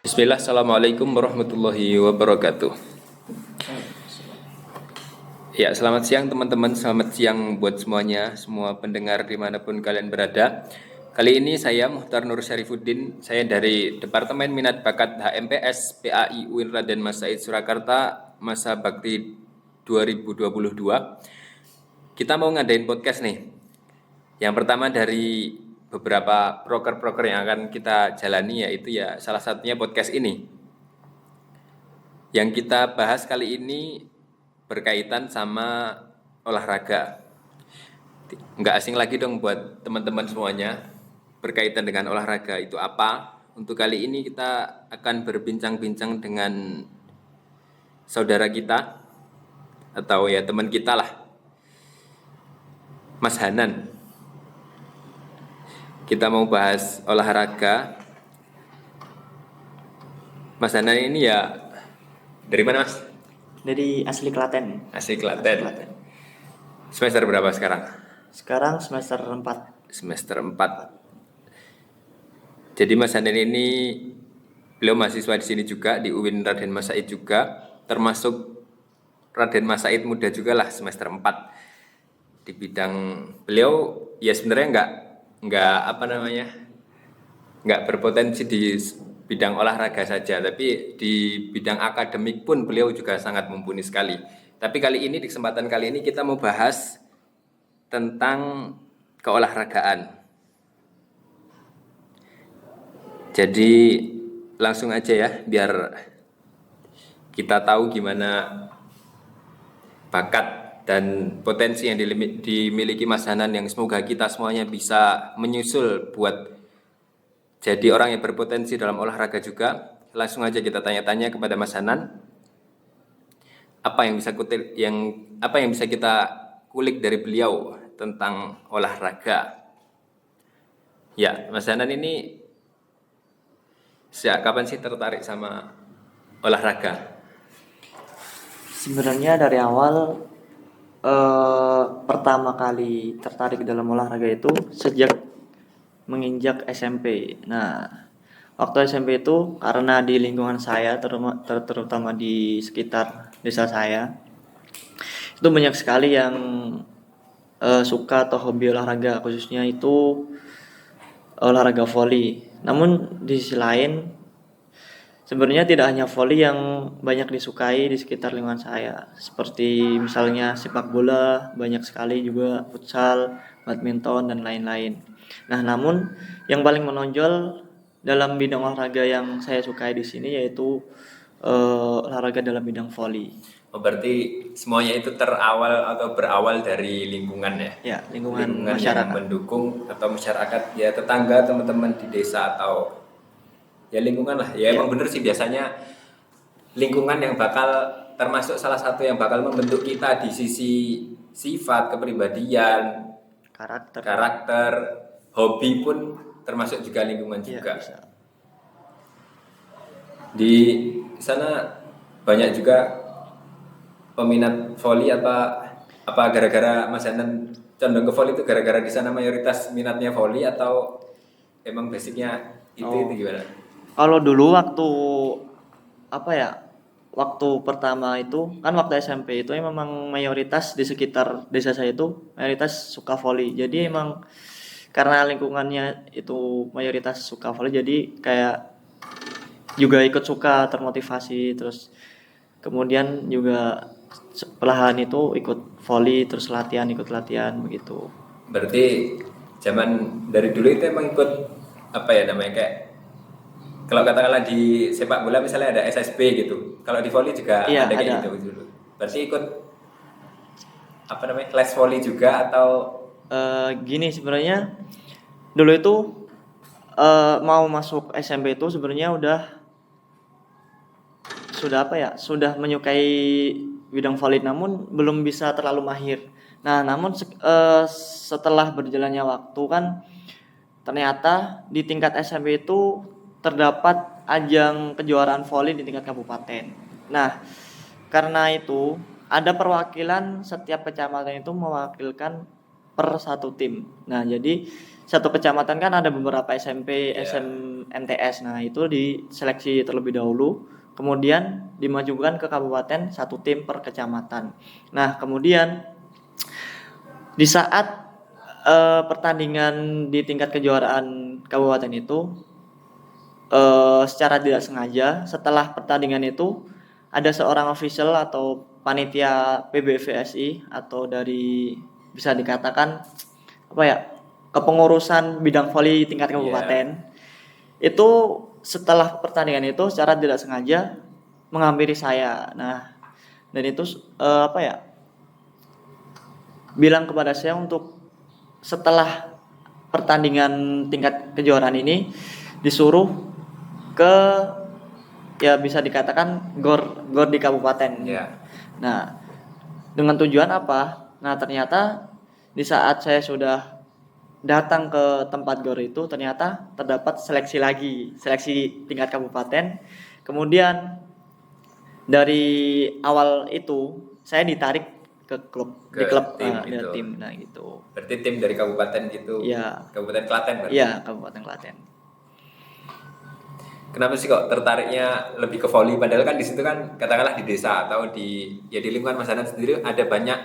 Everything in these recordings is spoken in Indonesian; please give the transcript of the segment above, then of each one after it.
Bismillah, Assalamualaikum warahmatullahi wabarakatuh. Ya, selamat siang teman-teman, selamat siang buat semuanya, semua pendengar dimanapun kalian berada. Kali ini saya Muhtar Nur Syarifuddin, saya dari Departemen Minat Bakat HMPS PAI UIN Raden Mas Said Surakarta, masa bakti 2022. Kita mau ngadain podcast nih. Yang pertama dari beberapa proker-proker yang akan kita jalani, yaitu ya salah satunya podcast ini. Yang kita bahas kali ini berkaitan sama olahraga. Nggak asing lagi dong buat teman-teman semuanya. Berkaitan dengan olahraga itu apa? Untuk kali ini kita akan berbincang-bincang dengan saudara kita atau ya teman kita lah, Mas Hanan. Kita mau bahas olahraga. Mas Hanan ini ya dari mana, Mas? Dari asli Klaten. Asli Klaten. Semester berapa sekarang? Sekarang semester 4. Semester 4. Jadi Mas Hanan ini beliau mahasiswa di sini juga, di UIN Raden Mas Said juga, termasuk Raden Mas Said muda juga lah, semester 4. Di bidang beliau ya sebenarnya nggak berpotensi di bidang olahraga saja, tapi di bidang akademik pun beliau juga sangat mumpuni sekali. Tapi di kesempatan kali ini kita mau bahas tentang keolahragaan. Jadi langsung aja ya, biar kita tahu gimana bakat dan potensi yang dimiliki Mas Hanan, yang semoga kita semuanya bisa menyusul buat jadi orang yang berpotensi dalam olahraga juga. Langsung aja kita tanya-tanya kepada Mas Hanan, apa yang bisa kita kulik dari beliau tentang olahraga. Ya, Mas Hanan ini sejak kapan sih tertarik sama olahraga? Sebenarnya dari awal pertama kali tertarik dalam olahraga itu sejak menginjak SMP. Nah, waktu SMP itu karena di lingkungan saya terutama di sekitar desa saya itu banyak sekali yang suka atau hobi olahraga, khususnya itu olahraga voli. Namun di sisi lain sebenarnya tidak hanya voli yang banyak disukai di sekitar lingkungan saya, seperti misalnya sepak bola, banyak sekali juga futsal, badminton, dan lain-lain. Nah, namun yang paling menonjol dalam bidang olahraga yang saya sukai di sini yaitu olahraga dalam bidang voli. Oh, berarti semuanya itu berawal dari lingkungan ya? Ya, lingkungan Yang masyarakat. mendukung atau masyarakat, ya tetangga, teman-teman di desa, atau ya lingkungan lah. Ya, emang bener sih, biasanya lingkungan yang bakal termasuk salah satu yang bakal membentuk kita di sisi sifat, kepribadian, karakter, hobi pun termasuk juga lingkungan juga. Bisa. Di sana banyak juga peminat voli, apa gara-gara Mas Hanan condong ke voli itu gara-gara di sana mayoritas minatnya voli, atau emang basicnya itu gimana? Kalau dulu waktu pertama itu kan waktu SMP itu memang mayoritas di sekitar desa saya itu mayoritas suka voli. Jadi emang karena lingkungannya itu mayoritas suka voli, jadi kayak juga ikut suka, termotivasi, terus kemudian juga perlahan itu ikut voli, terus ikut latihan begitu. Berarti zaman dari dulu itu emang ikut apa ya namanya, kayak kalau katakanlah di sepak bola misalnya ada SSB gitu. Kalau di voli juga Iya, ada kayak ada. gitu dulu. Berarti ikut apa namanya, kelas voli juga atau Gini sebenarnya dulu itu mau masuk SMP itu sebenarnya sudah menyukai bidang voli, namun belum bisa terlalu mahir. Nah, namun setelah berjalannya waktu kan ternyata di tingkat SMP itu terdapat ajang kejuaraan voli di tingkat kabupaten. Nah, karena itu ada perwakilan, setiap kecamatan itu mewakilkan per satu tim. Nah, jadi satu kecamatan kan ada beberapa SMP, SMMTS. Nah, itu diseleksi terlebih dahulu, kemudian dimajukan ke kabupaten satu tim per kecamatan. Nah, kemudian di saat pertandingan di tingkat kejuaraan kabupaten itu secara tidak sengaja setelah pertandingan itu ada seorang official atau panitia PBVSI atau dari bisa dikatakan apa ya, kepengurusan bidang voli tingkat kabupaten itu setelah pertandingan itu secara tidak sengaja menghampiri saya. Nah, dan itu apa ya, bilang kepada saya untuk setelah pertandingan tingkat kejuaraan ini disuruh ke, ya bisa dikatakan gor di kabupaten. Nah, dengan tujuan apa? Nah, ternyata di saat saya sudah datang ke tempat gor itu ternyata terdapat seleksi tingkat kabupaten. Kemudian dari awal itu saya ditarik ke klub, di klub tim, gitu. Tim. Nah, gitu. Berarti tim dari kabupaten gitu. Iya. Kabupaten Klaten berarti. Iya, Kabupaten Klaten. Kenapa sih kok tertariknya lebih ke voli? Padahal kan di situ kan katakanlah di desa atau di lingkungan Mas Hanan sendiri ada banyak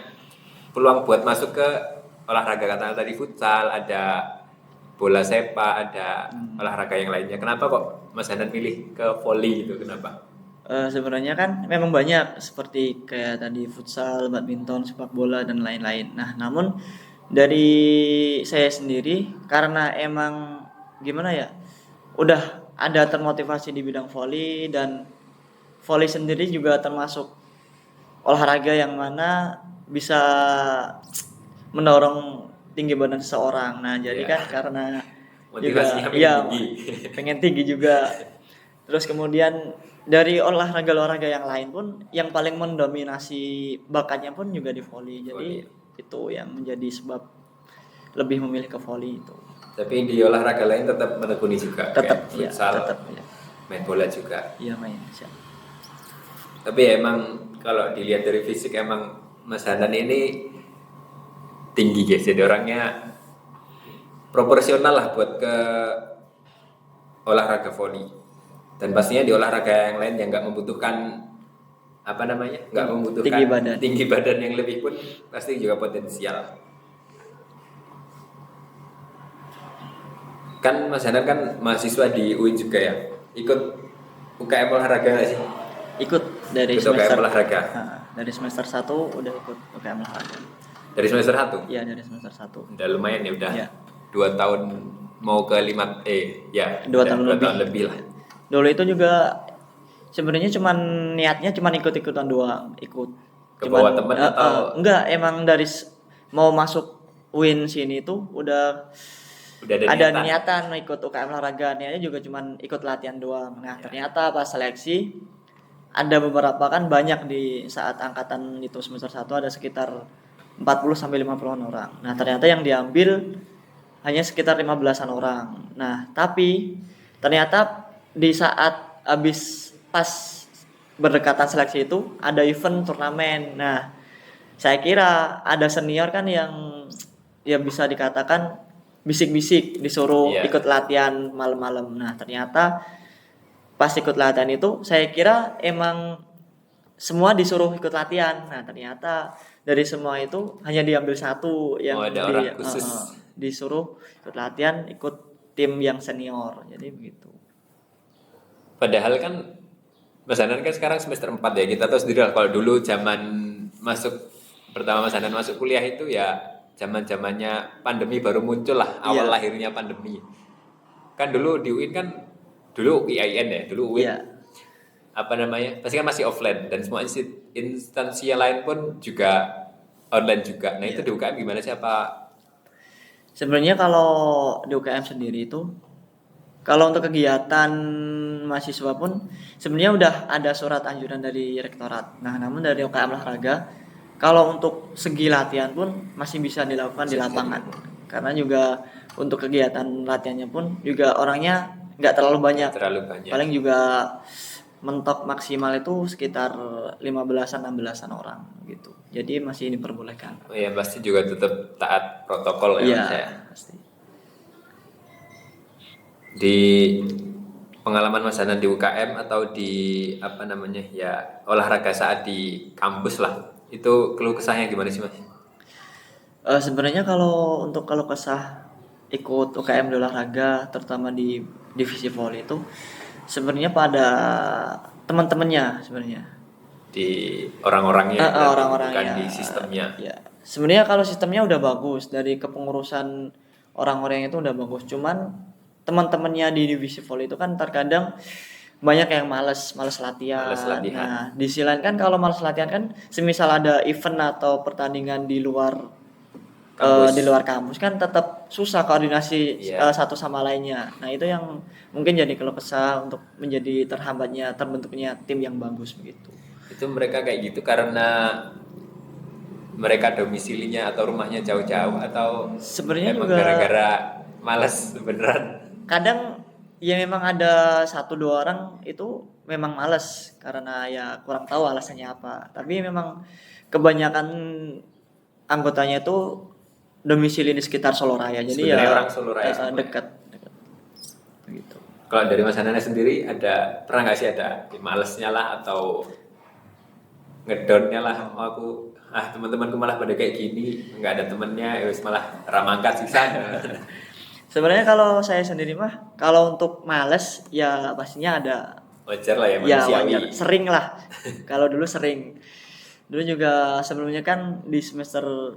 peluang buat masuk ke olahraga, katakanlah tadi futsal, ada bola sepak, ada olahraga yang lainnya. Kenapa kok Mas Hanan pilih ke voli gitu? Kenapa? Sebenarnya kan memang banyak seperti kayak tadi futsal, badminton, sepak bola dan lain-lain. Nah, namun dari saya sendiri karena emang gimana ya, udah ada termotivasi di bidang voli, dan voli sendiri juga termasuk olahraga yang mana bisa mendorong tinggi badan seseorang. Nah, jadi kan karena motivasinya juga tinggi. pengen tinggi juga. Terus kemudian dari olahraga yang lain pun yang paling mendominasi bakatnya pun juga di voli. Jadi itu yang menjadi sebab lebih memilih ke voli itu. Tapi di olahraga lain tetap menekuni juga. Tetap, kayak futsal, ya. main bola juga. Iya, main. Siap. Tapi emang kalau dilihat dari fisik emang Mas Hanan ini tinggi guys, jadi orangnya proporsional lah buat ke olahraga voli. Dan pastinya di olahraga yang lain yang nggak membutuhkan nggak membutuhkan tinggi badan yang lebih pun pasti juga potensial. Kan Mas Hanan kan mahasiswa di UIN juga ya, ikut UKM olahraga nggak sih? Ikut dari ikut semester UKM olahraga. Dari semester 1 udah ikut UKM olahraga. Dari semester 1? Iya, dari semester 1. Udah lumayan ya, udah ya. 2 tahun mau ke 5 2 tahun lebih lah. Dulu itu juga sebenarnya cuman niatnya cuman ikut-ikutan doang, ke bawah teman atau enggak, emang dari mau masuk UIN sini tuh udah ada niatan mau ikut UKM olahraga. Niatnya juga cuman ikut latihan doang. Nah, ternyata pas seleksi ada beberapa kan banyak di saat angkatan itu semester 1 ada sekitar 40 sampai 50-an orang. Nah, ternyata yang diambil hanya sekitar 15-an orang. Nah, tapi ternyata di saat pas berdekatan seleksi itu ada event turnamen. Nah, saya kira ada senior kan yang ya bisa dikatakan bisik-bisik disuruh ikut latihan malam-malam. Nah, ternyata pas ikut latihan itu saya kira emang semua disuruh ikut latihan. Nah, ternyata dari semua itu hanya diambil satu yang ada orang khusus disuruh ikut latihan, ikut tim yang senior. Jadi begitu. Padahal kan Mas Hanan kan sekarang semester 4 ya. Kita tahu sendiri lah kalau dulu zaman pertama Mas Hanan masuk kuliah itu ya zaman-zamannya pandemi baru muncul lah, awal lahirnya pandemi. Kan dulu di UIN kan dulu IAIN ya, dulu UIN. Pasti kan masih offline dan semua instansi yang lain pun juga online juga. Nah, itu di UKM gimana sih, apa? Sebenarnya kalau di UKM sendiri itu kalau untuk kegiatan mahasiswa pun sebenarnya udah ada surat anjuran dari rektorat. Nah, namun dari UKM olahraga kalau untuk segi latihan pun masih bisa dilakukan di lapangan. Karena juga untuk kegiatan latihannya pun juga orangnya nggak terlalu banyak. Paling juga mentok maksimal itu sekitar 15-16 orang gitu. Jadi masih diperbolehkan. Oh ya, pasti juga tetap taat protokol ya Iya, Mas ya. pasti. Di pengalaman Mas Hanan di UKM atau di apa namanya ya olahraga saat di kampus lah, itu keluh kesahnya gimana sih Mas? Sebenarnya kalau kesah ikut UKM di olahraga, terutama di divisi volley itu, sebenarnya pada teman-temannya sebenarnya. Di orang-orangnya berarti bukan Orang-orangnya. di sistemnya. Ya, sebenarnya kalau sistemnya udah bagus dari kepengurusan orang-orang itu udah bagus. Cuman teman-temannya di divisi volley itu kan terkadang banyak yang males latihan. Males latihan. Nah, di sisi lain kan kalau males latihan kan, semisal ada event atau pertandingan Kampus. di luar kampus kan tetap susah koordinasi Iya. satu sama lainnya. Nah, itu yang mungkin jadi keluh kesah untuk menjadi terbentuknya tim yang bagus begitu. Itu mereka kayak gitu karena mereka domisilinya atau rumahnya jauh-jauh atau Sebenarnya emang juga gara-gara malas beneran. kadang ya memang ada satu dua orang itu memang males karena ya kurang tahu alasannya apa. Tapi memang kebanyakan anggotanya itu domisili di sekitar Soloraya. Jadi Sebenarnya ya orang Solo Raya semua ya. dekat begitu. Kalau dari Mas Hanana sendiri ada pernah nggak sih ada malesnya lah atau ngedonnya lah, oh, aku teman-temanku malah pada kayak gini, nggak ada temennya, ya wis malah ramangkat sisa. Sebenarnya kalau saya sendiri mah kalau untuk males ya pastinya ada. Wajar lah ya Ya manusiawi. wajar, sering lah. Kalau dulu sering. Dulu juga sebelumnya kan di semester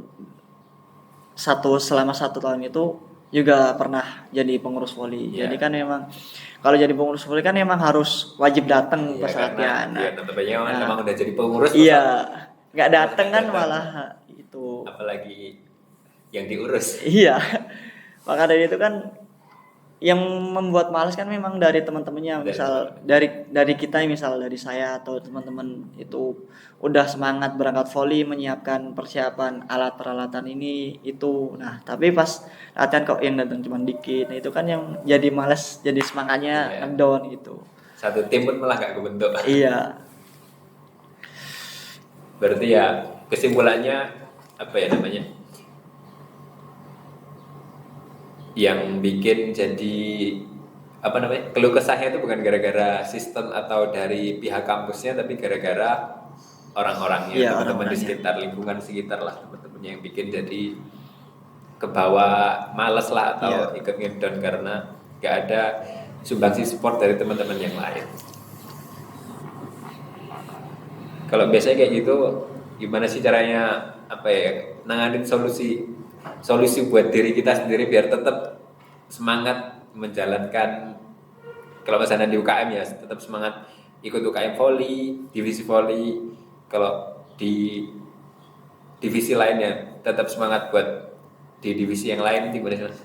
selama 1 tahun itu juga pernah jadi pengurus voli. Iya. Jadi kan memang kalau jadi pengurus voli kan memang harus wajib datang Iya, pas karena latihan. ya notabene Nah, emang udah jadi pengurus, iya, masa nggak datang kan datang. malah itu. Apalagi yang diurus. Iya. Maka dari itu kan yang membuat malas kan memang dari teman-temannya, Dari misal dari kita, misal dari saya atau teman-teman itu udah semangat berangkat voli, menyiapkan persiapan alat peralatan ini itu. Nah, tapi pas latihan kok yang datang cuma dikit. Nah, itu kan yang jadi malas, jadi semangatnya Iya. ngedown gitu. Satu tim pun malah gak kebentuk. Iya. Berarti ya kesimpulannya apa ya namanya? Yang bikin jadi apa namanya? Keluh kesahnya itu bukan gara-gara sistem atau dari pihak kampusnya, tapi gara-gara orang-orangnya, Iya, teman-teman di orang-orangnya. sekitar, lingkungan sekitar lah, teman-temannya yang bikin jadi kebawa males lah atau Iya. ikut ngedon karena gak ada sumbangsi support dari teman-teman yang lain. Kalau biasanya kayak gitu, gimana sih caranya apa ya nanganin solusi buat diri kita sendiri biar tetap semangat menjalankan, kalau misalnya di UKM ya tetap semangat ikut UKM volley, divisi volley. Kalau di divisi lainnya tetap semangat buat di divisi yang lain, gimana sih Mas?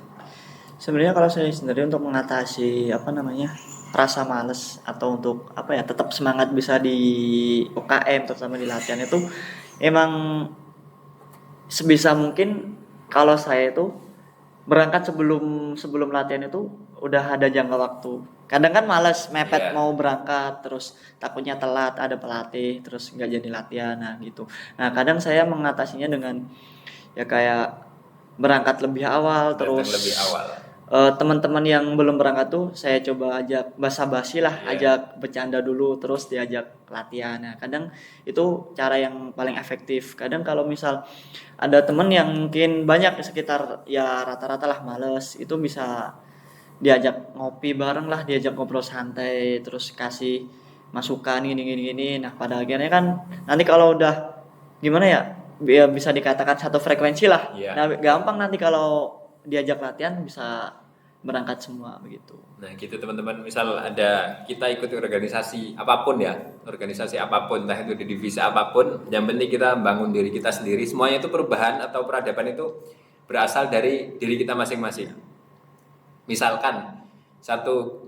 Sebenarnya kalau saya sendiri untuk mengatasi rasa males atau untuk tetap semangat bisa di UKM terutama di latihan itu emang sebisa mungkin kalau saya itu berangkat sebelum latihan itu udah ada jangka waktu. Kadang kan males mepet Iya. mau berangkat terus takutnya telat ada pelatih terus nggak jadi latihan gitu. Nah, kadang saya mengatasinya dengan ya kayak berangkat lebih awal Datang terus lebih awal. teman-teman yang belum berangkat tuh saya coba ajak basa-basi lah, Iya. ajak bercanda dulu terus diajak latihan. Nah, kadang itu cara yang paling efektif. Kadang kalau misal ada teman yang mungkin banyak di sekitar ya rata-rata lah males, itu bisa diajak ngopi bareng lah, diajak ngobrol santai terus kasih masukan gini. Nah, pada akhirnya kan nanti kalau udah gimana ya bisa dikatakan satu frekuensi lah. Iya. Nah, gampang nanti kalau diajak latihan bisa berangkat semua begitu. Nah gitu teman-teman, misal ada kita ikut organisasi apapun ya, organisasi apapun, entah itu di divisi apapun, yang penting kita bangun diri kita sendiri. Semuanya itu perubahan atau peradaban itu berasal dari diri kita masing-masing. Misalkan satu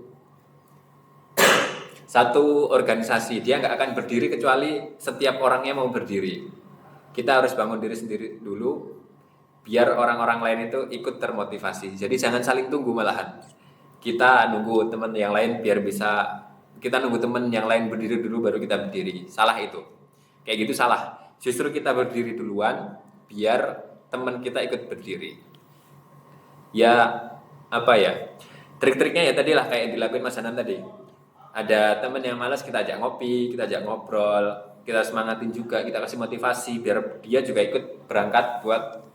organisasi dia nggak akan berdiri kecuali setiap orangnya mau berdiri. Kita harus bangun diri sendiri dulu biar orang-orang lain itu ikut termotivasi. Jadi jangan saling tunggu malahan. Kita nunggu teman yang lain biar bisa, kita nunggu teman yang lain berdiri dulu baru kita berdiri. Salah itu. Kayak gitu salah. justru kita berdiri duluan biar teman kita ikut berdiri. Ya apa ya, trik-triknya ya tadi lah kayak yang dilakuin Mas Hanan tadi. Ada teman yang malas, kita ajak ngopi, kita ajak ngobrol, kita semangatin juga, kita kasih motivasi biar dia juga ikut berangkat buat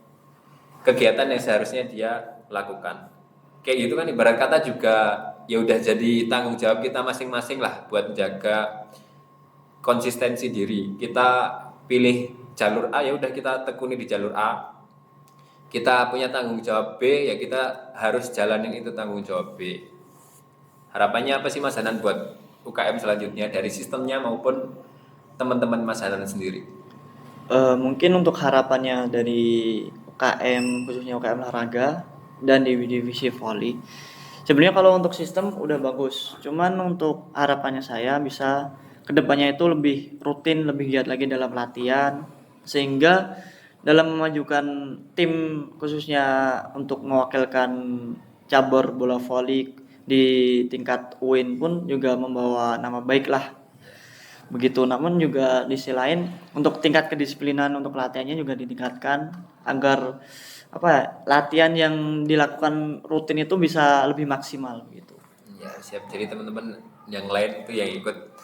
kegiatan yang seharusnya dia lakukan. Kayak gitu kan, ibarat kata juga ya udah jadi tanggung jawab kita masing-masing lah buat menjaga konsistensi diri. Kita pilih jalur A, ya udah kita tekuni di jalur A. Kita punya tanggung jawab B, ya kita harus jalanin itu tanggung jawab B. Harapannya apa sih Mas Hanan buat UKM selanjutnya dari sistemnya maupun teman-teman Mas Hanan sendiri? Mungkin untuk harapannya dari UKM, khususnya UKM olahraga dan di divisi volley, sebenarnya kalau untuk sistem udah bagus, cuman untuk harapannya saya bisa kedepannya itu lebih rutin, lebih giat lagi dalam latihan, sehingga dalam memajukan tim, khususnya untuk mewakilkan cabur bola voli di tingkat UIN pun juga membawa nama baik lah begitu. Namun juga di sisi lain untuk tingkat kedisiplinan untuk latihannya juga ditingkatkan agar latihan yang dilakukan rutin itu bisa lebih maksimal gitu. Ya siap. Jadi teman-teman yang lain itu yang ikut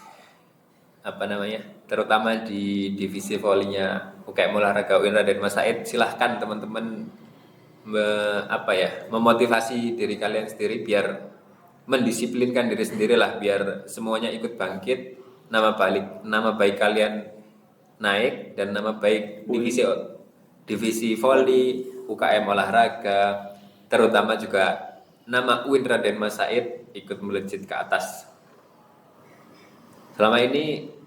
terutama di divisi volinya UKM Olahraga UIN Raden Mas Said, silahkan teman-teman memotivasi diri kalian sendiri biar mendisiplinkan diri sendiri lah, biar semuanya ikut bangkit, nama baik kalian naik, dan nama baik divisi voli UKM Olahraga, terutama juga nama UIN Raden Mas Said ikut melejit ke atas. Selama ini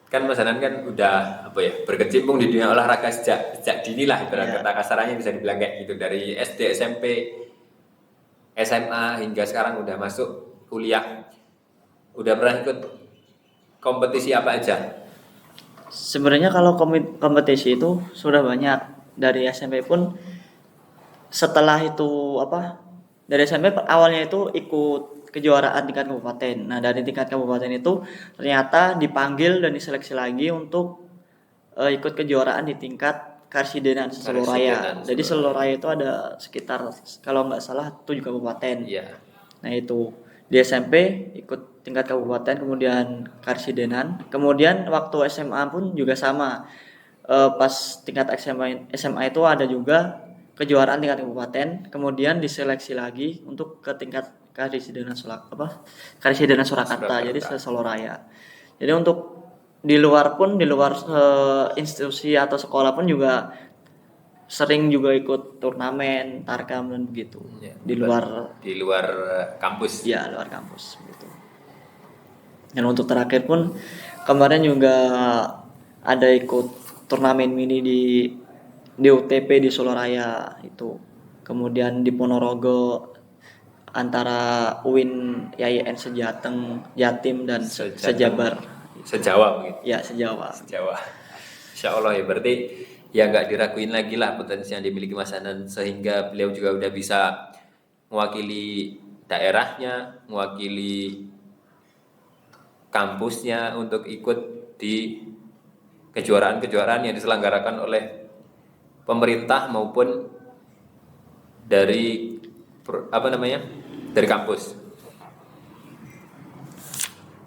kan Mas Hanan kan udah berkecimpung di dunia olahraga sejak dini lah, kata kasarannya bisa dibilang kayak gitu, dari SD, SMP, SMA hingga sekarang udah masuk kuliah. Udah pernah ikut kompetisi apa aja? Sebenarnya kalau kompetisi itu sudah banyak dari SMP pun. Setelah itu dari SMP awalnya itu ikut kejuaraan tingkat kabupaten. Nah dari tingkat kabupaten itu ternyata dipanggil dan diseleksi lagi untuk ikut kejuaraan di tingkat Karsidenan seluruh raya. Jadi seluruh raya itu ada sekitar kalau nggak salah 7 kabupaten. Iya. Nah itu di SMP ikut tingkat kabupaten, kemudian Karsidenan, kemudian waktu SMA pun juga sama. Pas tingkat SMA itu ada juga kejuaraan tingkat kabupaten, kemudian diseleksi lagi untuk ke tingkat Karisidenan Surakarta, jadi seluruh raya. Jadi untuk di luar institusi atau sekolah pun juga sering juga ikut turnamen, tarkam dan begitu. Ya, di luar kampus. Ya, luar kampus gitu. Dan untuk terakhir pun kemarin juga ada ikut turnamen mini di UTP di Solo Raya itu. Kemudian di Ponorogo antara UIN YIN Sejateng, Jatim dan Sejabar. Sejawa begitu. Ya, Sejawa. Insya Allah ya, berarti ya nggak diraguin lagi lah potensi yang dimiliki Mas Hanan, sehingga beliau juga udah bisa mewakili daerahnya, mewakili kampusnya untuk ikut di kejuaraan-kejuaraan yang diselenggarakan oleh pemerintah maupun dari dari kampus.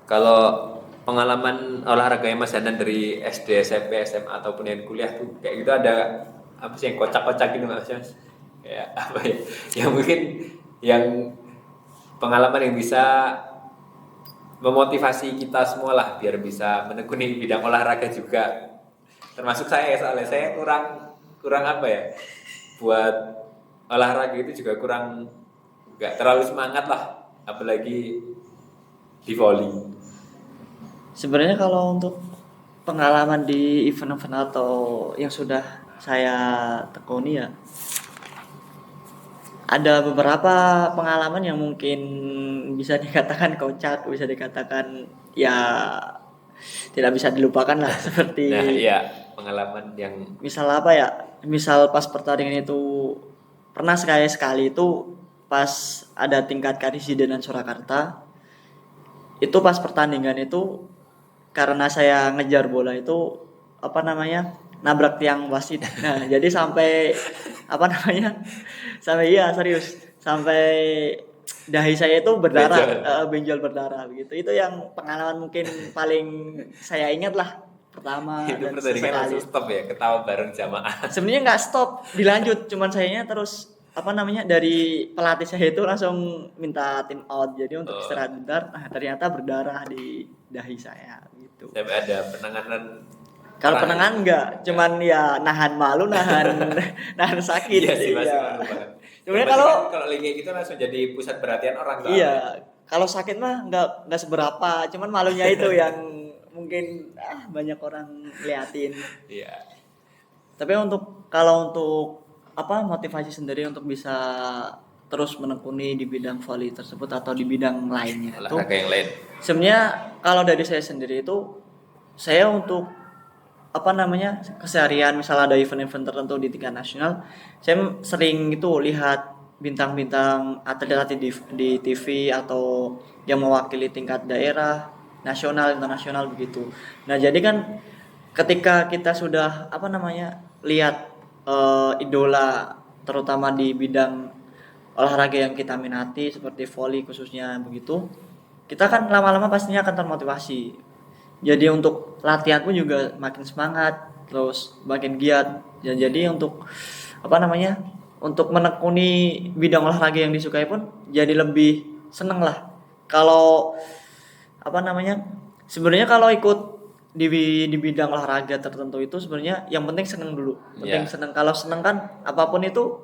Kalau pengalaman olahraga yang Mas Hanan dari SD, SMP, SMA ataupun yang kuliah tuh kayak gitu, ada apa sih yang kocak-kocak gitu Mas? Kayak apa ya? Yang mungkin yang pengalaman yang bisa memotivasi kita semua lah biar bisa menekuni bidang olahraga juga. Termasuk saya, soalnya saya kurang apa ya? Buat olahraga itu juga kurang, nggak terlalu semangat lah, apalagi di volley. Sebenarnya kalau untuk pengalaman di event-event atau yang sudah saya tekuni ya, ada beberapa pengalaman yang mungkin bisa dikatakan kocak, bisa dikatakan ya tidak bisa dilupakan lah. Seperti pengalaman yang misal pas pertandingan itu pernah sekali itu pas ada tingkat Karisidenan Surakarta. Itu pas pertandingan itu karena saya ngejar bola itu nabrak tiang wasit. Nah, jadi sampai apa namanya? Sampai iya serius, sampai dahi saya itu berdarah, Benjol. benjol berdarah begitu. Itu yang pengalaman mungkin paling saya ingat lah pertama Itu dan pertandingan langsung sesekali. stop ya, ketawa bareng jamaah. Sebenarnya nggak stop, dilanjut, cuman sayanya terus apa namanya dari pelatih saya itu langsung minta tim out jadi untuk Oh, istirahat bentar. Nah, ternyata berdarah di dahi saya gitu. sampai ada penanganan Kalau orang penanganan itu. enggak, Enggak. cuman ya nahan malu, nahan nahan sakit. Iya sih pasti Iya. malu banget. Dan Sebenarnya pasti kalau kan kalau lagi kayak gitu langsung jadi pusat perhatian orang soalnya. iya, kalau sakit mah nggak seberapa, cuman malunya itu yang mungkin banyak orang liatin. Iya, Tapi untuk kalau untuk apa motivasi sendiri untuk bisa terus menekuni di bidang volley tersebut atau di bidang lainnya itu olahraga yang lain. sebenarnya kalau dari saya sendiri itu saya untuk apa namanya keseharian misalnya ada event-event tertentu di tingkat nasional saya sering itu lihat bintang-bintang atlet-atlet di TV atau yang mewakili tingkat daerah nasional internasional begitu. Nah jadi kan ketika kita sudah apa namanya lihat idola terutama di bidang olahraga yang kita minati seperti volley khususnya begitu kita kan lama-lama pastinya akan termotivasi jadi untuk latihan pun juga makin semangat terus makin giat dan jadi untuk apa namanya untuk menekuni bidang olahraga yang disukai pun jadi lebih seneng lah kalau apa namanya sebenarnya kalau ikut di bidang olahraga tertentu itu sebenarnya yang penting seneng dulu penting Ya, seneng kalau seneng kan apapun itu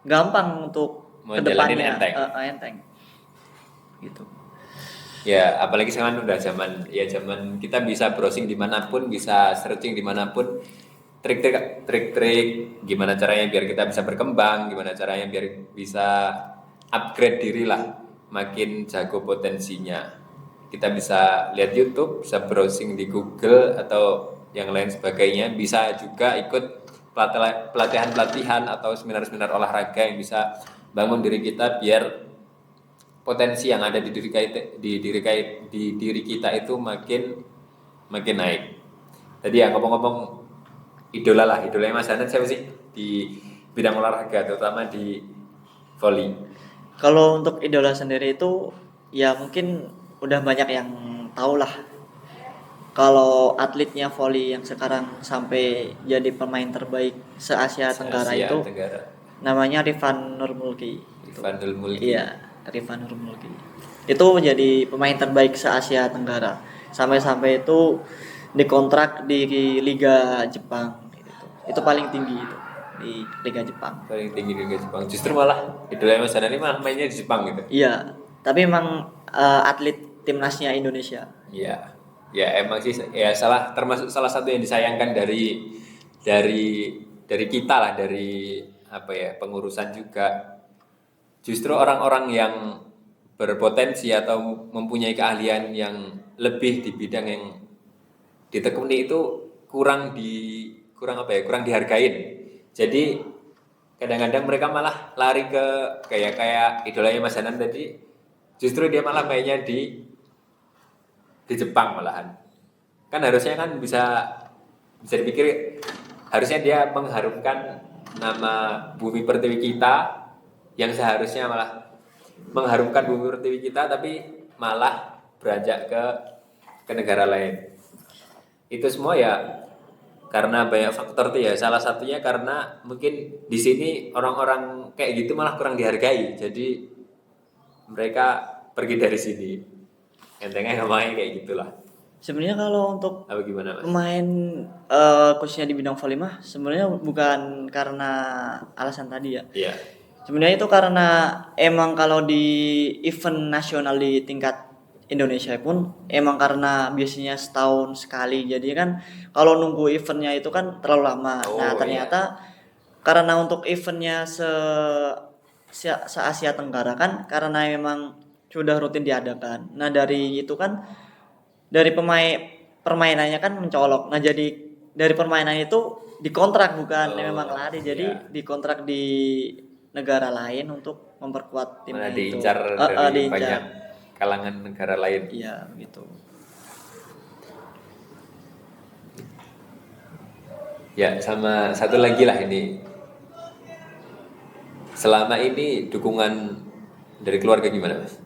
gampang untuk mau jalanin kedepannya enteng. enteng gitu. Ya, apalagi sekarang udah zaman ya zaman kita bisa browsing dimanapun, bisa searching dimanapun, trik-trik gimana caranya biar kita bisa berkembang, gimana caranya biar bisa upgrade diri lah, makin jago potensinya. Kita bisa lihat YouTube, bisa browsing di Google atau yang lain sebagainya, bisa juga ikut pelatihan-pelatihan atau seminar-seminar olahraga yang bisa bangun diri kita biar potensi yang ada di diri kita itu makin makin naik. Tadi ya ngomong-ngomong idola lah, idolanya Mas Hanan siapa sih di bidang olahraga terutama di volley? Kalau untuk idola sendiri itu ya mungkin udah banyak yang tahu lah. Kalau atletnya volley yang sekarang sampai jadi pemain terbaik se-Asia Tenggara Asia itu Tenggara. namanya Rifan Nurmulki. Itu. Irfanul Mulki. Iya, Rifan Nurmulki. Itu menjadi pemain terbaik se-Asia Tenggara. Sampai-sampai itu dikontrak di Liga Jepang gitu. Itu paling tinggi itu di Liga Jepang. Paling tinggi di Liga Jepang. Justru malah idolanya Mas Hanan ini malah mainnya di Jepang gitu. Iya, tapi emang atlet timnasnya Indonesia. Iya. Ya emang sih ya termasuk salah satu yang disayangkan dari kita lah dari apa ya pengurusan juga. Justru orang-orang yang berpotensi atau mempunyai keahlian yang lebih di bidang yang ditekuni itu kurang dihargain. Jadi kadang-kadang mereka malah lari ke kayak idolanya Mas Hanan tadi, justru dia malah mainnya di Jepang malahan. Kan harusnya kan bisa dipikir harusnya dia mengharumkan nama bumi pertiwi kita yang seharusnya malah mengharumkan bumi pertiwi kita tapi malah beranjak ke negara lain. Itu semua ya karena banyak faktor tuh ya. Salah satunya karena mungkin di sini orang-orang kayak gitu malah kurang dihargai. Jadi mereka pergi dari sini. Entengnya ngomongnya kayak gitulah. Sebenarnya kalau untuk Apa gimana Mas? pemain khususnya di bidang volley mah sebenarnya bukan karena alasan tadi ya. Iya. Sebenarnya itu karena emang kalau di event nasional di tingkat Indonesia pun emang karena biasanya setahun sekali. Jadi kan kalau nunggu eventnya itu kan terlalu lama. Oh Nah, iya. ternyata karena untuk eventnya se Asia Tenggara kan karena memang sudah rutin diadakan. Nah, dari itu kan dari permainannya kan mencolok. Nah, jadi dari permainan itu dikontrak bukan memang Oh lari. iya. Jadi dikontrak di negara lain untuk memperkuat timnya Mana itu. diincar dari Diincar. banyak kalangan negara lain. Iya, gitu. Ya, sama satu lagi lah ini. Selama ini dukungan dari keluarga gimana, Mas?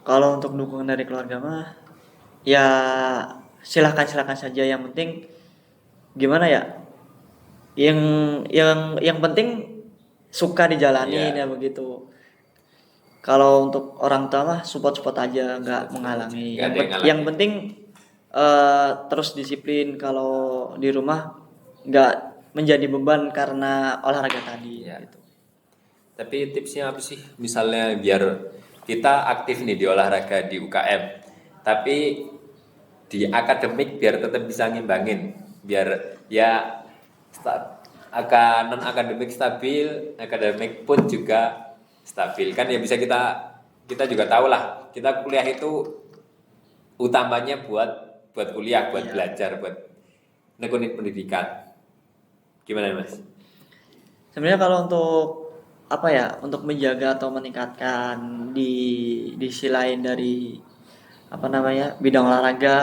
Kalau untuk dukungan dari keluarga mah ya silahkan saja, yang penting gimana ya, yang penting suka dijalanin ya Iya, begitu. Kalau untuk orang tua mah support aja, nggak support aja. menghalangi. Nggak ada yang Yang ngalangin. penting terus disiplin. Kalau di rumah nggak menjadi beban karena olahraga tadi Iya. gitu. Tapi tipsnya apa sih? Misalnya biar kita aktif nih di olahraga di UKM, tapi di akademik biar tetap bisa ngimbangin, biar ya akan non akademik stabil, akademik pun juga stabil. Kan ya bisa kita juga tahu lah, kita kuliah itu utamanya buat kuliah, buat Iya. belajar, buat nekunin pendidikan. Gimana Mas? Sebenarnya kalau untuk apa ya, untuk menjaga atau meningkatkan di sisi lain dari apa namanya bidang olahraga,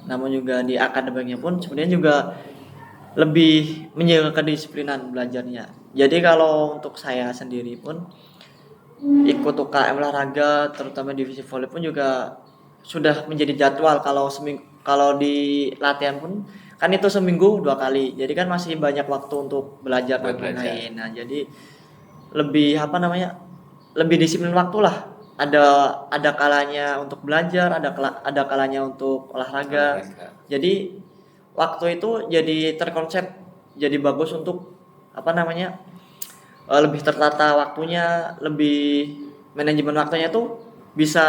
namun juga di akademiknya pun sebenarnya juga lebih menjaga kedisiplinan belajarnya. Jadi kalau untuk saya sendiri pun ikut UKM olahraga terutama divisi volley pun juga sudah menjadi jadwal. Kalau di latihan pun kan itu seminggu 2 kali, jadi kan masih banyak waktu untuk belajar Buat dan belajar. lain-lain. Nah jadi lebih apa namanya, lebih disiplin waktu lah. Ada kalanya untuk belajar, ada kalanya untuk olahraga. Olahraga. Jadi waktu itu jadi terkonsep, jadi bagus untuk apa namanya, lebih tertata waktunya, lebih manajemen waktunya tuh bisa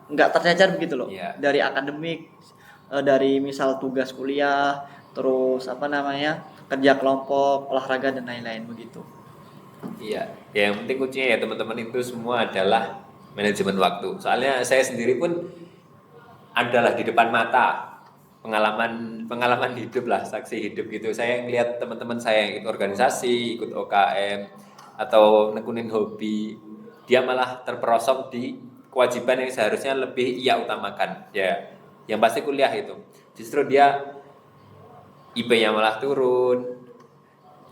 nggak tercecer begitu loh, Iya. dari akademik, dari misal tugas kuliah, terus apa namanya kerja kelompok, olahraga dan lain-lain begitu. Iya, ya yang penting kuncinya ya teman-teman itu semua adalah manajemen waktu. Soalnya saya sendiri pun adalah di depan mata pengalaman pengalaman hidup lah, saksi hidup gitu. Saya ngelihat teman-teman saya yang ikut organisasi, ikut OKM atau nekunin hobi, dia malah terperosok di kewajiban yang seharusnya lebih ia utamakan. Ya, yang pasti kuliah itu. Justru dia IP-nya malah turun,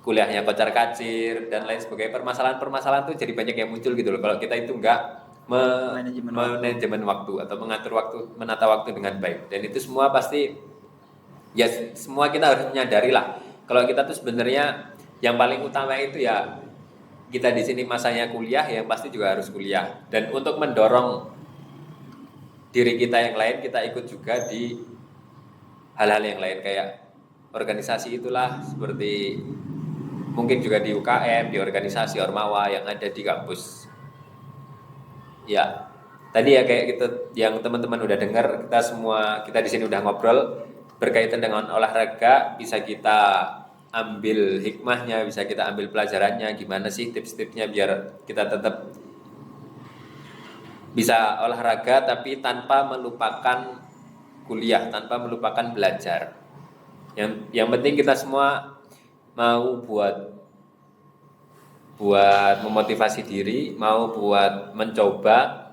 kuliahnya kocar-kacir dan lain sebagainya. Permasalahan-permasalahan tuh jadi banyak yang muncul gitu loh kalau kita itu enggak Manajemen waktu. manajemen waktu atau mengatur waktu, menata waktu dengan baik. Dan itu semua pasti ya semua kita harus menyadari lah kalau kita tuh sebenarnya yang paling utama itu ya kita di sini masanya kuliah, yang pasti juga harus kuliah. Dan untuk mendorong diri kita yang lain, kita ikut juga di hal-hal yang lain kayak organisasi itulah, seperti mungkin juga di UKM, di organisasi Ormawa yang ada di kampus. Ya, tadi ya kayak gitu yang teman-teman udah dengar, kita semua kita di sini udah ngobrol berkaitan dengan olahraga, bisa kita ambil hikmahnya, bisa kita ambil pelajarannya, gimana sih tips-tipsnya biar kita tetap bisa olahraga tapi tanpa melupakan kuliah, tanpa melupakan belajar. Yang penting kita semua mau buat memotivasi diri, mau buat mencoba,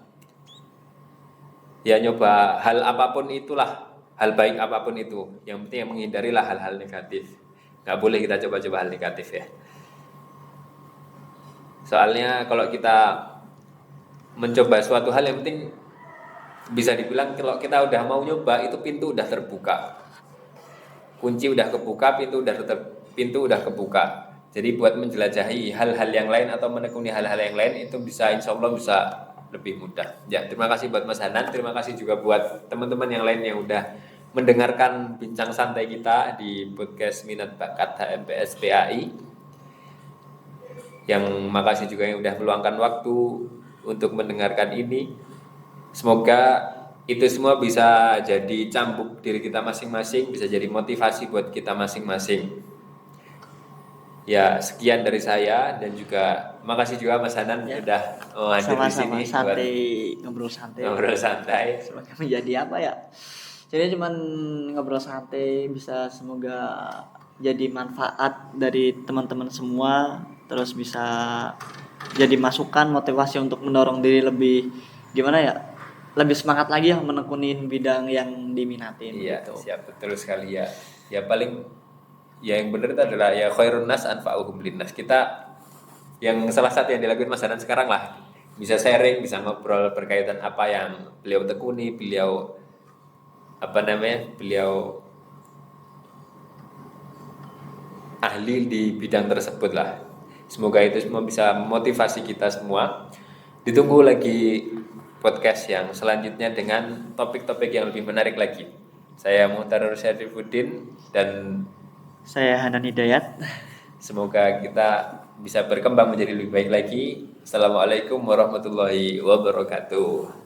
ya nyoba hal apapun itulah, hal baik apapun itu. Yang penting yang menghindarilah hal-hal negatif. Nggak boleh kita coba-coba hal negatif ya. Soalnya kalau kita mencoba suatu hal, yang penting bisa dibilang kalau kita udah mau nyoba itu pintu udah terbuka. Kunci udah kebuka, pintu udah kebuka. Jadi buat menjelajahi hal-hal yang lain atau menekuni hal-hal yang lain itu bisa, insya Allah bisa lebih mudah. Ya, terima kasih buat Mas Hanan, terima kasih juga buat teman-teman yang lain yang udah mendengarkan bincang santai kita di podcast Minat Bakat HMPS PAI. Yang makasih juga yang udah meluangkan waktu untuk mendengarkan ini. Semoga itu semua bisa jadi cambuk diri kita masing-masing, bisa jadi motivasi buat kita masing-masing. Ya, sekian dari saya dan juga makasih juga Mas Hanan Ya, udah hadir di sama-sama, sini buat santai, ngobrol santai. ngobrol santai. Semoga menjadi apa ya? Jadi cuman ngobrol santai, bisa semoga jadi manfaat dari teman-teman semua, terus bisa jadi masukan motivasi untuk mendorong diri lebih gimana ya? Lebih semangat lagi yang menekunin bidang yang diminatin Iya, gitu. siap, betul sekali ya. Ya paling Ya yang benar itu adalah ya khairun nas anfa'uhum linnas. Kita yang salah satu yang dilakukan Mas Hanan sekarang lah, bisa sharing, bisa ngobrol berkaitan apa yang beliau tekuni, beliau beliau ahli di bidang tersebut lah. Semoga itu semua bisa memotivasi kita semua. Ditunggu lagi podcast yang selanjutnya dengan topik-topik yang lebih menarik lagi. Saya Muhtarar Syarifuddin dan Saya Hanan Hidayat. semoga kita bisa berkembang menjadi lebih baik lagi. Assalamualaikum warahmatullahi wabarakatuh.